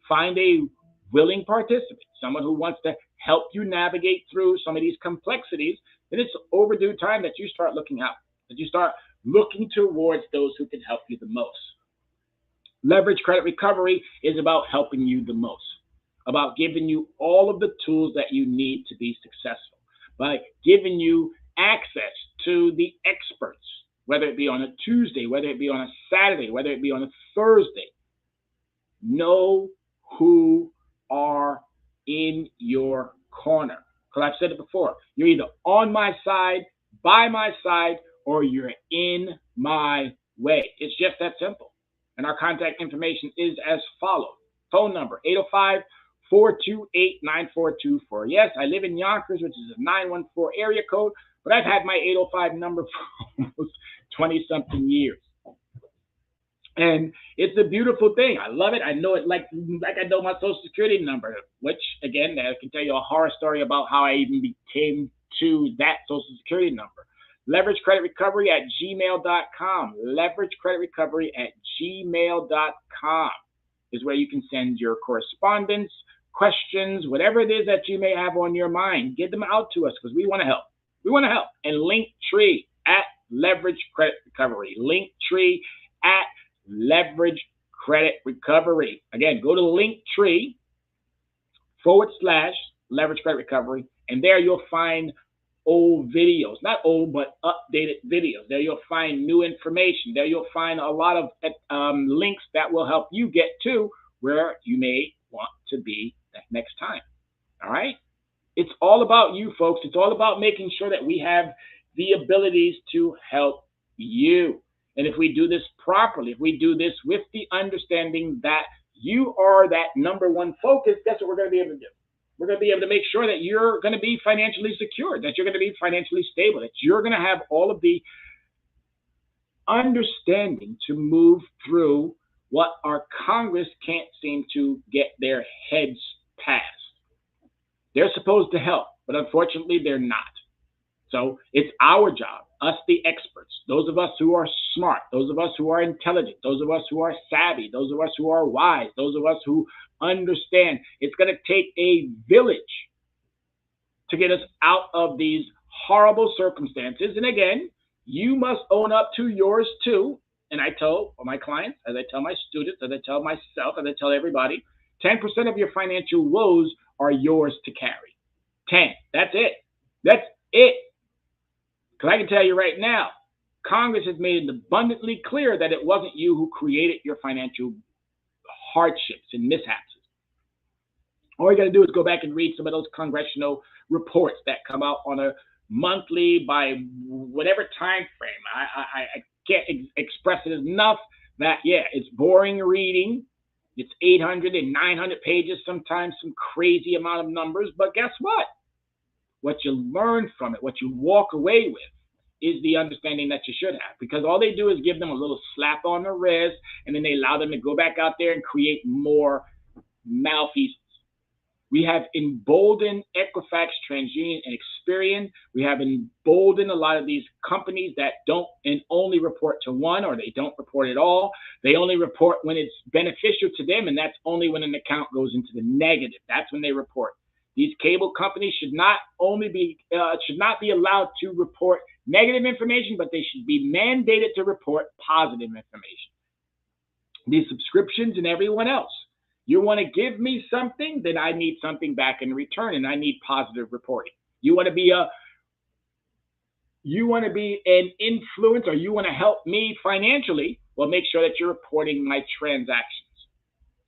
find a willing participant, someone who wants to help you navigate through some of these complexities, then it's overdue time that you start looking out, that you start looking towards those who can help you the most. Leverage Credit Recovery is about helping you the most, about giving you all of the tools that you need to be successful, by giving you access to the experts, whether it be on a Tuesday, whether it be on a Saturday, whether it be on a Thursday. Know who are in your corner. Because I've said it before, you're either on my side, by my side, or you're in my way. It's just that simple. And our contact information is as follows. Phone number, 805-428-9424. Yes, I live in Yonkers, which is a 914 area code, but I've had my 805 number for almost 20-something years. And it's a beautiful thing. I love it. I know it like I know my Social Security number, which, again, I can tell you a horror story about how I even became to that Social Security number. Leverage Credit Recovery at gmail.com. Leverage Credit Recovery at gmail.com is where you can send your correspondence, questions, whatever it is that you may have on your mind. Get them out to us because we want to help. We want to help. And Linktree at Leverage Credit Recovery. Linktree at Leverage Credit Recovery. Again, go to Linktree /Leverage Credit Recovery, and there you'll find old videos, not old, but updated videos. There you'll find new information. There you'll find a lot of links that will help you get to where you may want to be next time. All right? It's all about you, folks. It's all about making sure that we have the abilities to help you. And if we do this properly, if we do this with the understanding that you are that number one focus, guess what we're going to be able to do? We're going to be able to make sure that you're going to be financially secure, that you're going to be financially stable, that you're going to have all of the understanding to move through what our Congress can't seem to get their heads past. They're supposed to help, but unfortunately they're not. So it's our job, us the experts, those of us who are smart, those of us who are intelligent, those of us who are savvy, those of us who are wise, those of us who understand. It's going to take a village to get us out of these horrible circumstances. And again, you must own up to yours too. And I tell my clients, as I tell my students, as I tell myself, as I tell everybody, 10% of your financial woes are yours to carry. 10. That's it. That's it. Because I can tell you right now, Congress has made it abundantly clear that it wasn't you who created your financial hardships and mishaps. All you got to do is go back and read some of those congressional reports that come out on a monthly by whatever time frame. I can't express it enough that, yeah, it's boring reading. It's 800 and 900 pages, sometimes some crazy amount of numbers. But guess what? What you learn from it, what you walk away with, is the understanding that you should have. Because all they do is give them a little slap on the wrist, and then they allow them to go back out there and create more malfeasance. We have emboldened Equifax, TransUnion, and Experian. We have emboldened a lot of these companies that don't and only report to one, or they don't report at all. They only report when it's beneficial to them, and that's only when an account goes into the negative. That's when they report. These cable companies should not be allowed to report negative information, but they should be mandated to report positive information. These subscriptions and everyone else. You want to give me something, then I need something back in return, and I need positive reporting. You want to be an influence, or you want to help me financially, well, make sure that you're reporting my transactions,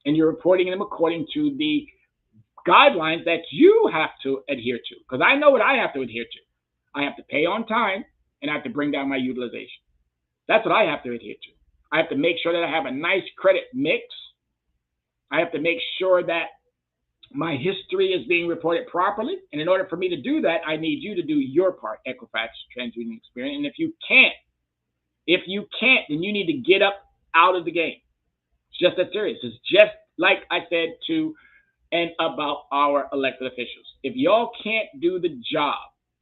and you're reporting them according to the guidelines that you have to adhere to. Because I know what I have to adhere to. I have to pay on time, and I have to bring down my utilization. That's what I have to adhere to. I have to make sure that I have a nice credit mix. I have to make sure that my history is being reported properly. And in order for me to do that, I need you to do your part, Equifax, TransUnion, Experian. And if you can't, then you need to get up out of the game. It's just that serious. It's just like I said to and about our elected officials. If y'all can't do the job,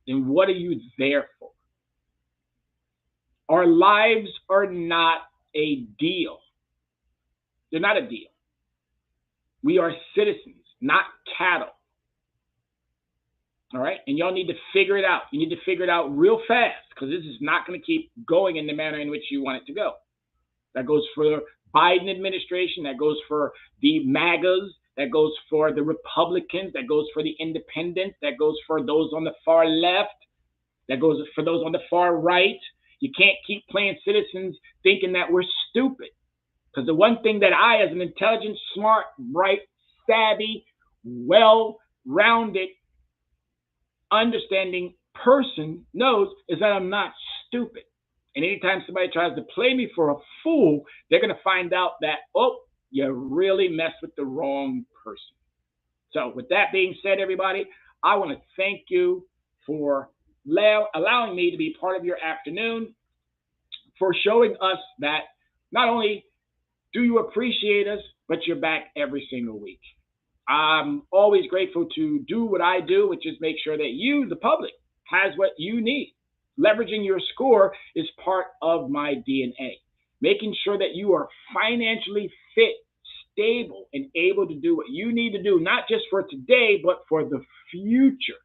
then what are you there for? Our lives are not a deal. They're not a deal. We are citizens, not cattle. All right? And y'all need to figure it out. You need to figure it out real fast, because this is not going to keep going in the manner in which you want it to go. That goes for the Biden administration. That goes for the MAGAs. That goes for the Republicans. That goes for the independents. That goes for those on the far left. That goes for those on the far right. You can't keep playing citizens thinking that we're stupid. Because the one thing that I, as an intelligent, smart, bright, savvy, well-rounded, understanding person knows is that I'm not stupid. And anytime somebody tries to play me for a fool, they're going to find out that, oh, you really messed with the wrong person. So with that being said, everybody, I want to thank you for allowing me to be part of your afternoon, for showing us that not only do you appreciate us, but you're back every single week. I'm always grateful to do what I do, which is make sure that you, the public, has what you need. Leveraging your score is part of my DNA. Making sure that you are financially fit, stable, and able to do what you need to do, not just for today, but for the future.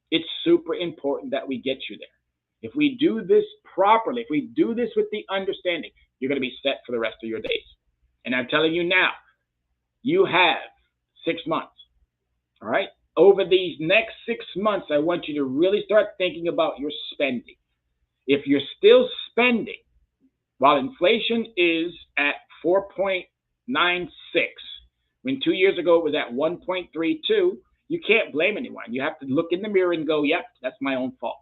It's super important that we get you there. If we do this properly, if we do this with the understanding, you're going to be set for the rest of your days. And I'm telling you now, you have 6 months. All right? Over these next 6 months, I want you to really start thinking about your spending. If you're still spending, while inflation is at 4.96, when 2 years ago it was at 1.32, you can't blame anyone. You have to look in the mirror and go, yep, that's my own fault.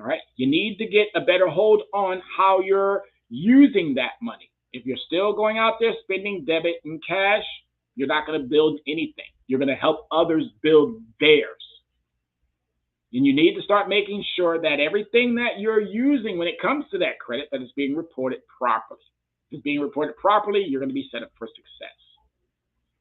All right? You need to get a better hold on how you're using that money. If you're still going out there spending debit and cash, you're not going to build anything. You're going to help others build theirs. And you need to start making sure that everything that you're using when it comes to that credit, that is being reported properly. If it's being reported properly, you're going to be set up for success.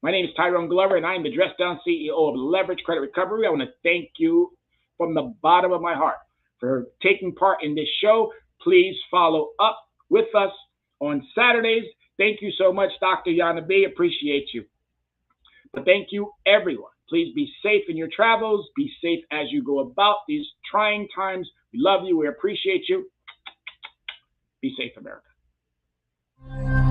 My name is Tyrone Glover, and I am the Dress Down CEO of Leverage Credit Recovery. I want to thank you from the bottom of my heart for taking part in this show. Please follow up with us on Saturdays. Thank you so much, Dr. Yana B. Appreciate you. But thank you, everyone, Please be safe in your travels. Be safe as you go about these trying times. We love you. We appreciate you. Be safe, America.